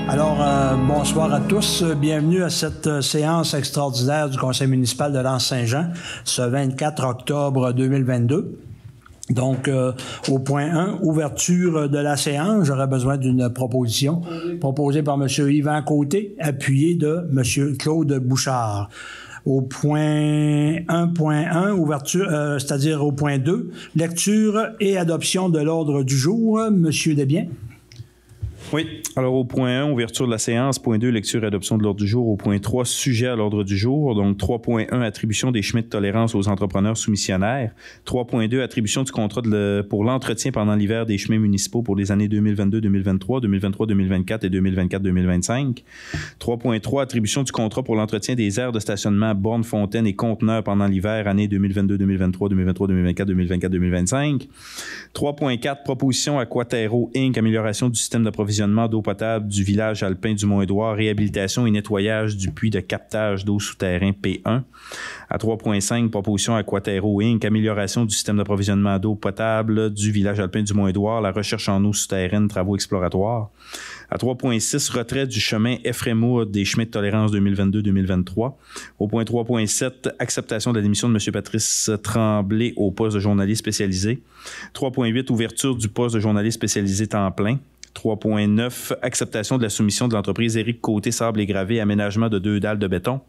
Alors, bonsoir à tous. Bienvenue à cette séance extraordinaire du Conseil municipal de l'Anse-Saint-Jean, ce 24 octobre 2022. Donc, au point 1, ouverture de la séance, j'aurais besoin d'une proposition proposée par M. Yvan Côté, appuyée de M. Claude Bouchard. Au point 1.1, ouverture, c'est-à-dire au point 2, lecture et adoption de l'ordre du jour. M. Desbiens. Oui. Alors, au point 1, ouverture de la séance. Point 2, lecture et adoption de l'ordre du jour. Au point 3, sujet à l'ordre du jour. Donc, 3.1, attribution des chemins de tolérance aux entrepreneurs soumissionnaires. 3.2, attribution du contrat pour l'entretien pendant l'hiver des chemins municipaux pour les années 2022-2023, 2023-2024 et 2024-2025. 3.3, attribution du contrat pour l'entretien des aires de stationnement, bornes, fontaines et conteneurs pendant l'hiver, années 2022-2023, 2023-2024, 2024-2025. 3.4, proposition à Quatero Inc., amélioration du système d'approvisionnement d'eau potable du village alpin du Mont-Édouard, réhabilitation et nettoyage du puits de captage d'eau souterrain P1. À 3.5, proposition à Quatero Inc., amélioration du système d'approvisionnement d'eau potable du village alpin du Mont-Édouard, la recherche en eau souterraine, travaux exploratoires. À 3.6, retrait du chemin Ephraimour des chemins de tolérance 2022-2023. Au point 3.7, acceptation de la démission de M. Patrice Tremblay au poste de journaliste spécialisé. 3.8, ouverture du poste de journaliste spécialisé temps plein. 3.9, acceptation de la soumission de l'entreprise Éric Côté Sable et Gravé, aménagement de 2 dalles de béton.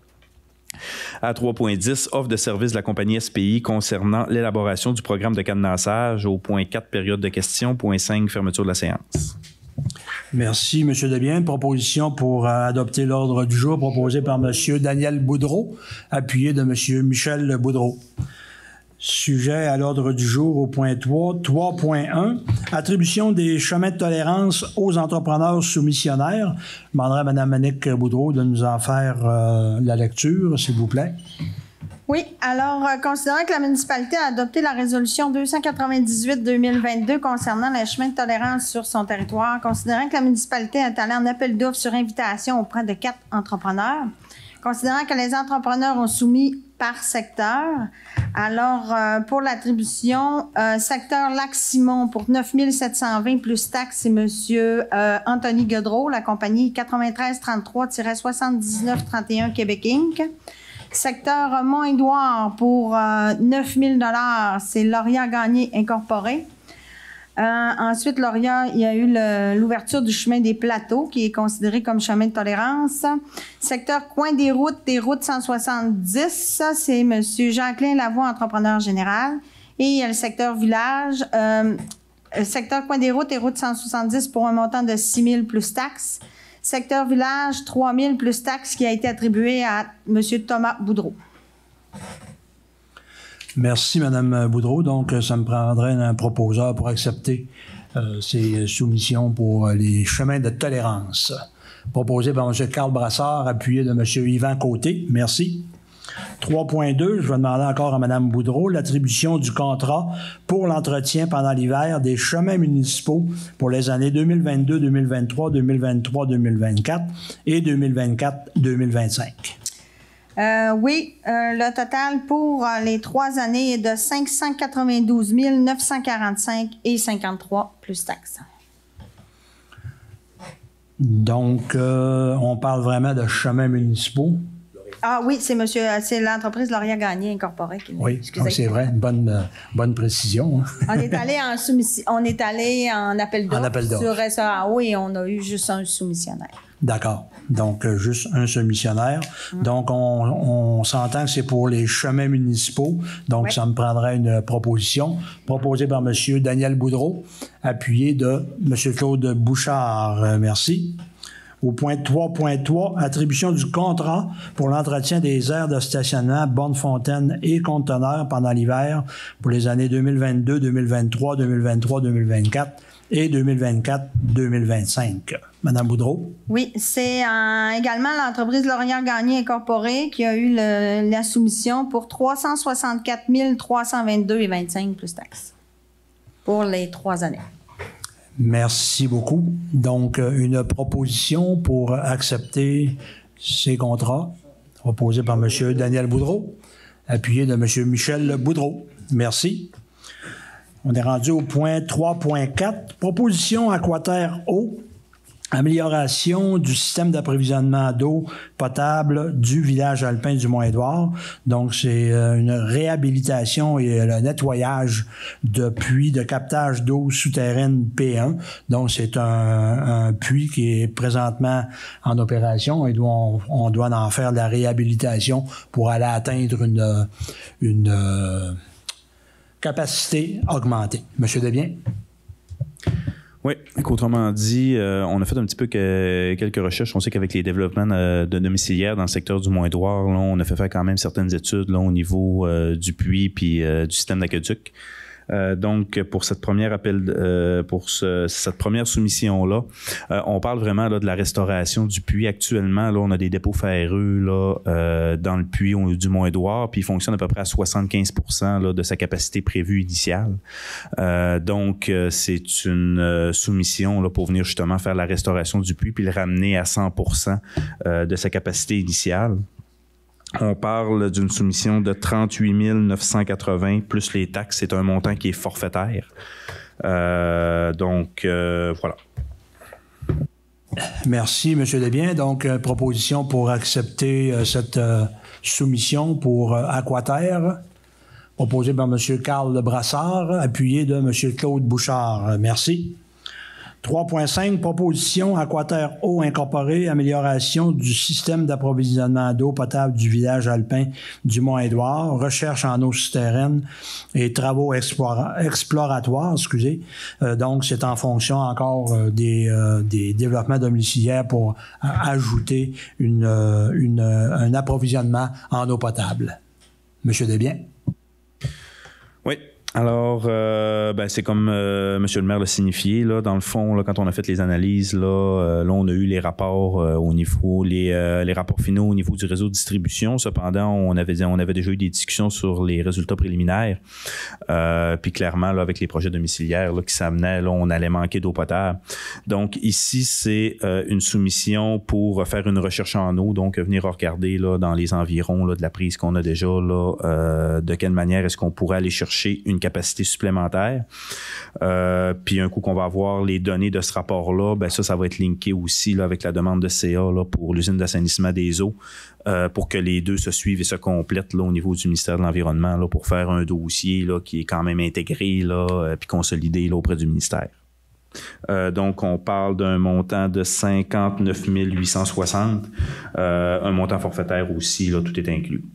À 3.10, offre de service de la compagnie SPI concernant l'élaboration du programme de cadenassage. Au point 4, période de questions. Point 5, fermeture de la séance. Merci, M. Desbiens. Proposition pour adopter l'ordre du jour proposé par M. Daniel Boudreau, appuyé de M. Michel Boudreau. Sujet à l'ordre du jour au point 3, 3.1, attribution des chemins de tolérance aux entrepreneurs soumissionnaires. Je demanderai à Mme Annick Boudreau de nous en faire la lecture, s'il vous plaît. Oui, alors, considérant que la municipalité a adopté la résolution 298-2022 concernant les chemins de tolérance sur son territoire, considérant que la municipalité est allée en appel d'offres sur invitation auprès de 4 entrepreneurs, considérant que les entrepreneurs ont soumis par secteur, alors pour l'attribution, secteur Lac-Simon pour 9 720 plus taxes, c'est M. Anthony Godreau, la compagnie 9333-7931 Québec Inc. Secteur Mont-Édouard pour 9 000 $, c'est Lauria Gagné Incorporé. Ensuite, Lauria, il y a eu l'ouverture du chemin des Plateaux, qui est considéré comme chemin de tolérance. Secteur Coin des routes 170, ça, c'est M. Jacqueline Lavoie, entrepreneur général. Et il y a le secteur village, secteur Coin des routes et route 170 pour un montant de 6 000 plus taxes. Secteur village, 3 000 plus taxes qui a été attribué à M. Thomas Boudreau. Merci, Mme Boudreau. Donc, ça me prendrait un proposeur pour accepter ces soumissions pour les chemins de tolérance. Proposé par M. Carl Brassard, appuyé de M. Yvan Côté. Merci. 3.2, je vais demander encore à Mme Boudreau l'attribution du contrat pour l'entretien pendant l'hiver des chemins municipaux pour les années 2022, 2023, 2023, 2024 et 2024-2025. Oui, le total pour les 3 années est de 592 945 et 53 plus taxes. Donc, on parle vraiment de chemins municipaux. Ah oui, c'est l'entreprise Lauria Gagné Incorporée. Oui, c'est vrai, une bonne précision. On est allé en appel d'offres sur SAO et on a eu juste un soumissionnaire. D'accord. Donc, juste un soumissionnaire. Donc, on s'entend que c'est pour les chemins municipaux. Donc, ça me prendrait une proposition proposée par M. Daniel Boudreau, appuyée de M. Claude Bouchard. Merci. Au point 3.3, attribution du contrat pour l'entretien des aires de stationnement, bornes fontaines et conteneurs pendant l'hiver pour les années 2022, 2023, 2023, 2024 et 2024-2025. Madame Boudreau? Oui, c'est également l'entreprise Lauria Gagné Incorporée qui a eu la soumission pour 364 322,25 plus taxes pour les 3 années. Merci beaucoup. Donc, une proposition pour accepter ces contrats proposée par M. Daniel Boudreau, appuyé de M. Michel Boudreau. Merci. On est rendu au point 3.4. Proposition Aquaterre Eau. Amélioration du système d'approvisionnement d'eau potable du village alpin du Mont-Édouard. Donc, c'est une réhabilitation et le nettoyage de puits de captage d'eau souterraine P1. Donc, c'est un puits qui est présentement en opération et on doit en faire de la réhabilitation pour aller atteindre une capacité augmentée. Monsieur Desbiens? Oui, autrement dit, on a fait un petit peu quelques recherches. On sait qu'avec les développements de domiciliaires dans le secteur du Mont-Édouard, là, on a fait faire quand même certaines études là, au niveau du puits puis du système d'aqueduc. Donc, pour cette première cette première soumission-là, on parle vraiment là, de la restauration du puits. Actuellement, là, on a des dépôts ferreux là, dans le puits du Mont-Édouard, puis il fonctionne à peu près à 75% là, de sa capacité prévue initiale. Donc, c'est une soumission là, pour venir justement faire la restauration du puits puis le ramener à 100% de sa capacité initiale. On parle d'une soumission de 38 980 plus les taxes. C'est un montant qui est forfaitaire. Donc, voilà. Merci, M. Desbiens. Donc, proposition pour accepter cette soumission pour Aquaterre, proposée par M. Carl Brassard, appuyé de M. Claude Bouchard. Merci. 3.5, proposition Aquaterre Eau Incorporée, amélioration du système d'approvisionnement d'eau potable du village alpin du Mont-Édouard, recherche en eau souterraine et travaux exploratoires, donc, c'est en fonction encore des développements domiciliaires pour ajouter un approvisionnement en eau potable. Monsieur Desbiens? Oui. Alors, c'est comme M. le maire l'a signifié, là, dans le fond, là, quand on a fait les analyses, là on a eu les rapports au niveau, les rapports finaux au niveau du réseau de distribution. Cependant, on avait déjà eu des discussions sur les résultats préliminaires. Puis clairement, là, avec les projets domiciliaires là, qui s'amenaient, là, on allait manquer d'eau potable. Donc ici, c'est une soumission pour faire une recherche en eau, donc venir regarder là, dans les environs là, de la prise qu'on a déjà, là, de quelle manière est-ce qu'on pourrait aller chercher une capacité supplémentaire. Puis un coup qu'on va avoir les données de ce rapport-là, ben ça va être linké aussi là, avec la demande de CA là, pour l'usine d'assainissement des eaux pour que les deux se suivent et se complètent là, au niveau du ministère de l'Environnement là, pour faire un dossier là, qui est quand même intégré là, puis consolidé là, auprès du ministère. Donc, on parle d'un montant de 59 860. Un montant forfaitaire aussi, là, tout est inclus.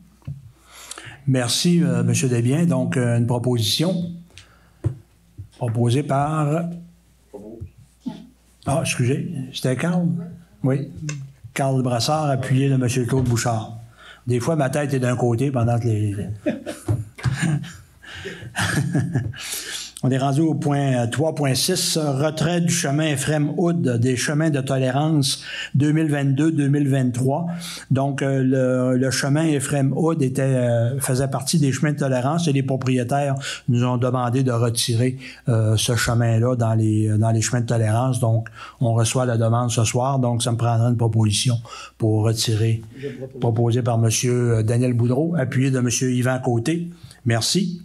Merci, M. Desbiens. Donc, une proposition proposée par... Ah, excusez, c'était Carl? Oui. Carl Brassard, appuyé de M. Claude Bouchard. Des fois, ma tête est d'un côté pendant que les... On est rendu au point 3.6, retrait du chemin Ephrem-Hood des chemins de tolérance 2022-2023. Donc, le chemin Ephrem-Hood faisait partie des chemins de tolérance et les propriétaires nous ont demandé de retirer ce chemin-là dans les chemins de tolérance. Donc, on reçoit la demande ce soir. Donc, ça me prendra une proposition pour retirer, proposée par M. Daniel Boudreau, appuyé de M. Yvan Côté. Merci.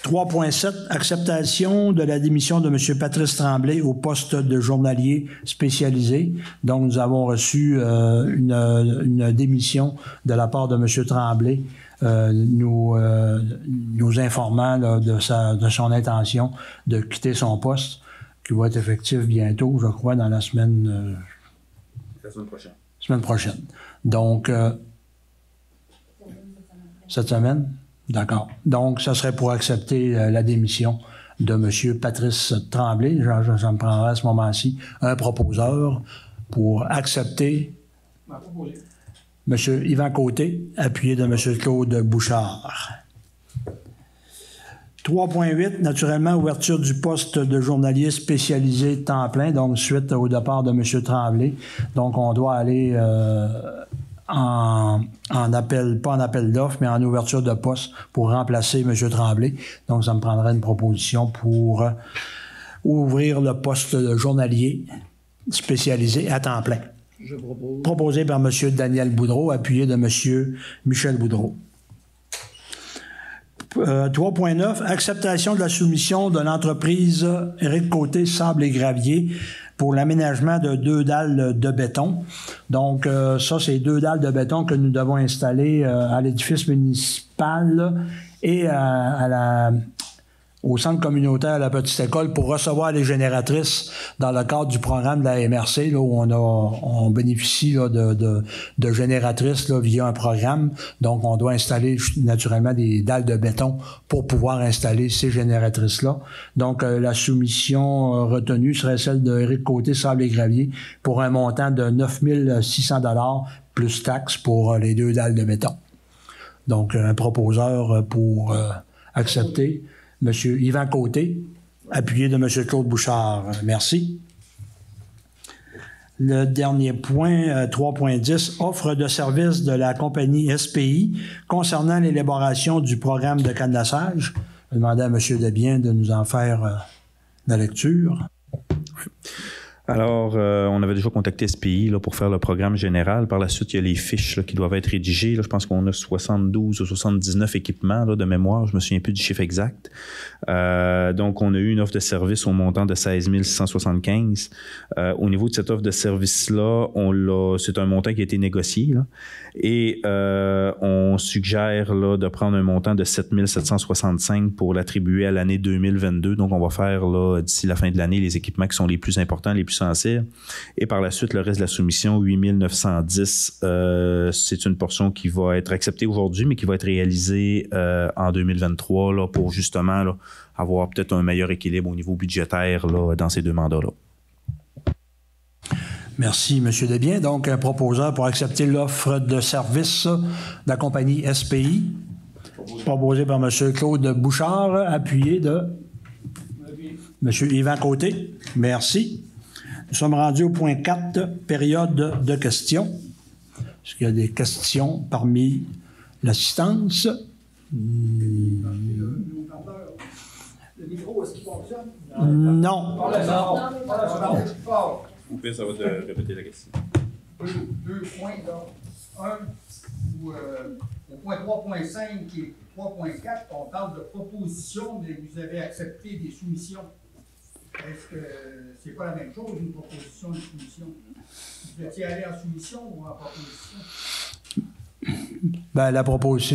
3.7, acceptation de la démission de M. Patrice Tremblay au poste de journalier spécialisé. Donc, nous avons reçu une démission de la part de M. Tremblay, nous informant là, de son intention de quitter son poste, qui va être effectif bientôt, je crois, dans la semaine... la semaine prochaine. Semaine prochaine. Donc, cette semaine? D'accord. Donc, ça serait pour accepter la démission de M. Patrice Tremblay. Je me prendrai à ce moment-ci un proposeur pour accepter M. Yvan Côté, appuyé de M. Claude Bouchard. 3.8, naturellement, ouverture du poste de journalier spécialisé temps plein, donc suite au départ de M. Tremblay. Donc, on doit aller... en appel, pas en appel d'offres, mais en ouverture de poste pour remplacer M. Tremblay. Donc, ça me prendrait une proposition pour ouvrir le poste de journalier spécialisé à temps plein. Je propose. Proposé par M. Daniel Boudreau, appuyé de M. Michel Boudreau. 3.9, acceptation de la soumission de l'entreprise Éric Côté Sable et Gravier pour l'aménagement de 2 dalles de béton. Donc, ça, c'est 2 dalles de béton que nous devons installer à l'édifice municipal et au centre communautaire à la Petite École pour recevoir les génératrices dans le cadre du programme de la MRC, là, où on bénéficie là, de génératrices là, via un programme. Donc, on doit installer naturellement des dalles de béton pour pouvoir installer ces génératrices-là. Donc, la soumission retenue serait celle de Éric Côté Sable et Gravier pour un montant de 9 600 $ plus taxes pour les 2 dalles de béton. Donc, un proposeur pour accepter. M. Yvan Côté, appuyé de M. Claude Bouchard. Merci. Le dernier point, 3.10, offre de service de la compagnie SPI concernant l'élaboration du programme de cadenassage. Je vais demander à M. Desbiens de nous en faire la lecture. Alors, on avait déjà contacté SPI là, pour faire le programme général. Par la suite, il y a les fiches là, qui doivent être rédigées. Là, je pense qu'on a 72 ou 79 équipements là, de mémoire. Je me souviens plus du chiffre exact. Donc, on a eu une offre de service au montant de 16 675. Au niveau de cette offre de service-là, c'est un montant qui a été négocié. Là, et on suggère là, de prendre un montant de 7 765 pour l'attribuer à l'année 2022. Donc, on va faire là, d'ici la fin de l'année les équipements qui sont les plus importants, les plus sensibles. Et par la suite, le reste de la soumission, 8 910, c'est une portion qui va être acceptée aujourd'hui, mais qui va être réalisée en 2023 là, pour justement là, avoir peut-être un meilleur équilibre au niveau budgétaire là, dans ces 2 mandats-là. Merci, M. Desbiens. Donc, un proposeur pour accepter l'offre de service de la compagnie SPI, proposé par M. Claude Bouchard, appuyé de M. Yvan Côté. Merci. Nous sommes rendus au point 4, période de questions. Est-ce qu'il y a des questions parmi l'assistance? Le micro, est-ce qu'il fonctionne? Non. Ou bien ça va te répéter la question. Deux points, donc. Un, au point 3.5 et 3.4, on parle de proposition, mais vous avez accepté des soumissions. Est-ce que c'est pas la même chose, une proposition et une soumission? Vous étiez allé en soumission ou en proposition? Ben,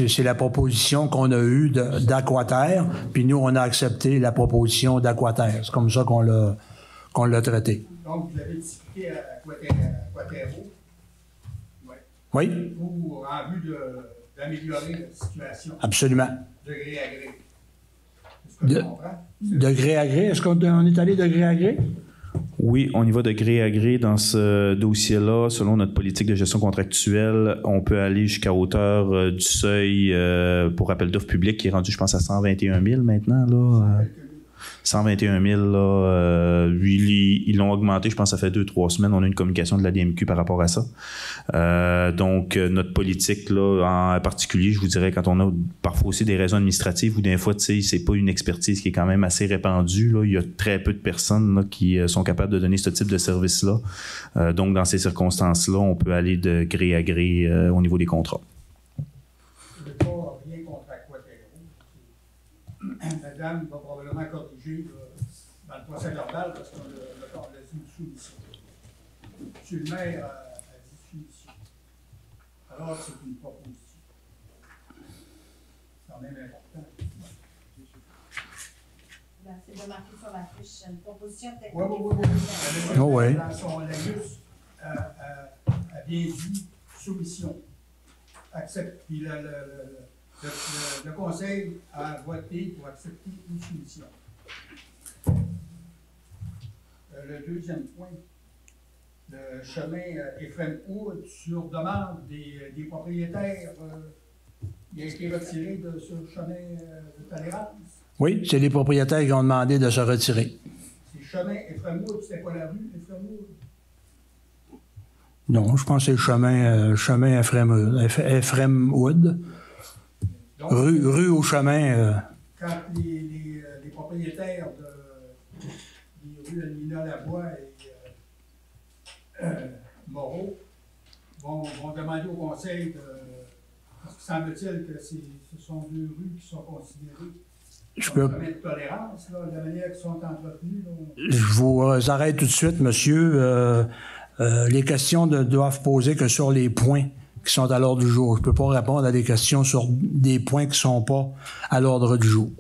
c'est la proposition qu'on a eue d'Aquaterre, puis nous, on a accepté la proposition d'Aquaterre. C'est comme ça qu'on l'a traité. Donc, vous avez discuté à Aquaterro? Ouais. Oui. Pour, en vue d'améliorer la situation. Absolument. De gré à gré. Est-ce que je comprends? De gré à gré? Est-ce qu'on est allé de gré à gré? Oui, on y va de gré à gré dans ce dossier-là. Selon notre politique de gestion contractuelle, on peut aller jusqu'à hauteur du seuil pour appel d'offres public qui est rendu, je pense, à 121 000 maintenant. Là, 121 000, là, ils l'ont augmenté, je pense, ça fait 2-3 semaines. On a une communication de la DMQ par rapport à ça. Donc, notre politique, là, en particulier, je vous dirais, quand on a parfois aussi des raisons administratives ou des fois, tu sais, c'est pas une expertise qui est quand même assez répandue. Là. Il y a très peu de personnes là, qui sont capables de donner ce type de service-là. Donc, dans ces circonstances-là, on peut aller de gré à gré au niveau des contrats. Madame va probablement corriger dans le procès verbal parce qu'on a dit une soumission. M. le maire a dit soumission. Alors, c'est une proposition. C'est quand même important. C'est de marquer sur la fiche une proposition technique. Oui. Oh, oui. Dans son laïus, a bien dit soumission. Accepte. Puis le Conseil a voté pour accepter une soumission. Le deuxième point, le chemin Ephraim Wood, sur demande des propriétaires, il a été retiré de ce chemin de tolérance. Oui, c'est les propriétaires qui ont demandé de se retirer. C'est le chemin Ephraim Wood, c'était pas la rue Ephraim Wood? Non, je pense que c'est le chemin Ephraim Wood. Donc, rue au chemin. Quand les propriétaires des rues Almina Lavoie et Moreau vont demander au Conseil Parce que semble-t-il que ce sont deux rues qui sont considérées Je comme peux- chemin de tolérance, là, de la manière qu'ils sont entretenues. Là. Je vous arrête tout de suite, monsieur. Les questions ne doivent poser que sur les points qui sont à l'ordre du jour. Je ne peux pas répondre à des questions sur des points qui ne sont pas à l'ordre du jour.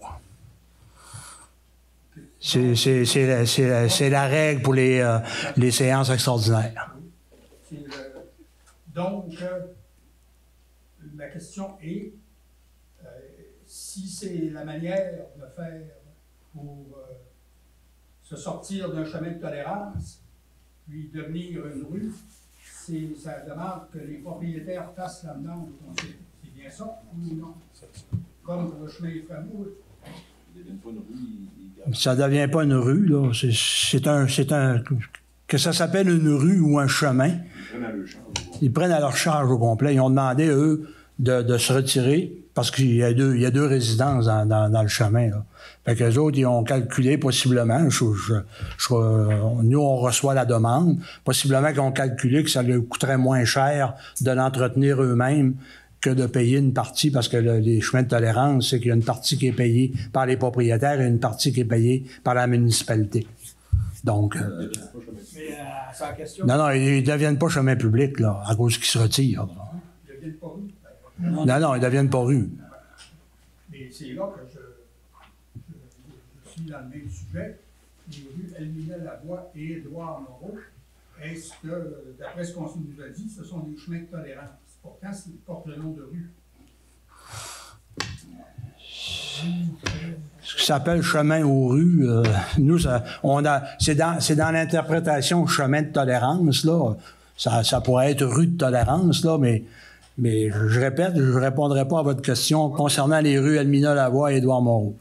C'est la règle pour les séances extraordinaires. Donc, la question est, si c'est la manière de faire pour se sortir d'un chemin de tolérance, puis devenir une rue, ça demande que les propriétaires fassent la demande au conseil. C'est bien ça ou non? Comme pour le chemin des Frameaux. Ça ne devient pas une rue, là. C'est un. Que ça s'appelle une rue ou un chemin. Ils prennent à leur charge au complet. Ils ont demandé, eux, de se retirer parce qu'il y a deux résidences dans le chemin, là. Fait qu'eux autres, ils ont calculé possiblement, nous, on reçoit la demande, possiblement qu'ils ont calculé que ça leur coûterait moins cher de l'entretenir eux-mêmes que de payer une partie, parce que les chemins de tolérance, c'est qu'il y a une partie qui est payée par les propriétaires et une partie qui est payée par la municipalité. Donc... Mais c'est la question. Non, ils ne deviennent pas chemin public, là, à cause qu'ils se retirent. Là. Ils ne deviennent pas rue. Non, ils ne deviennent pas rue. Mais c'est là que je suis dans le même sujet. Les rues Elmina-Lavoie et Édouard-Moreau, est-ce que, d'après ce qu'on nous a dit, ce sont des chemins de tolérance? Pourtant, ils portent le nom de rue. Ce qui s'appelle chemin aux rues, nous, c'est dans l'interprétation chemin de tolérance, là. Ça pourrait être rue de tolérance, là, mais je répète, je ne répondrai pas à votre question concernant les rues Elmina-Lavoie et Édouard-Moreau.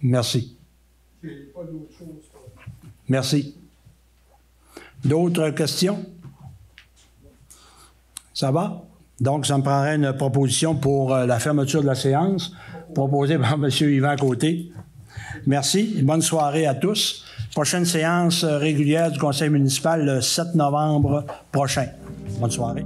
Merci. J'ai pas d'autre chose. Merci. D'autres questions? Ça va? Donc, ça me prendrait une proposition pour la fermeture de la séance, proposée par M. Yvan Côté. Merci et bonne soirée à tous. Prochaine séance régulière du Conseil municipal le 7 novembre prochain. Bonne soirée.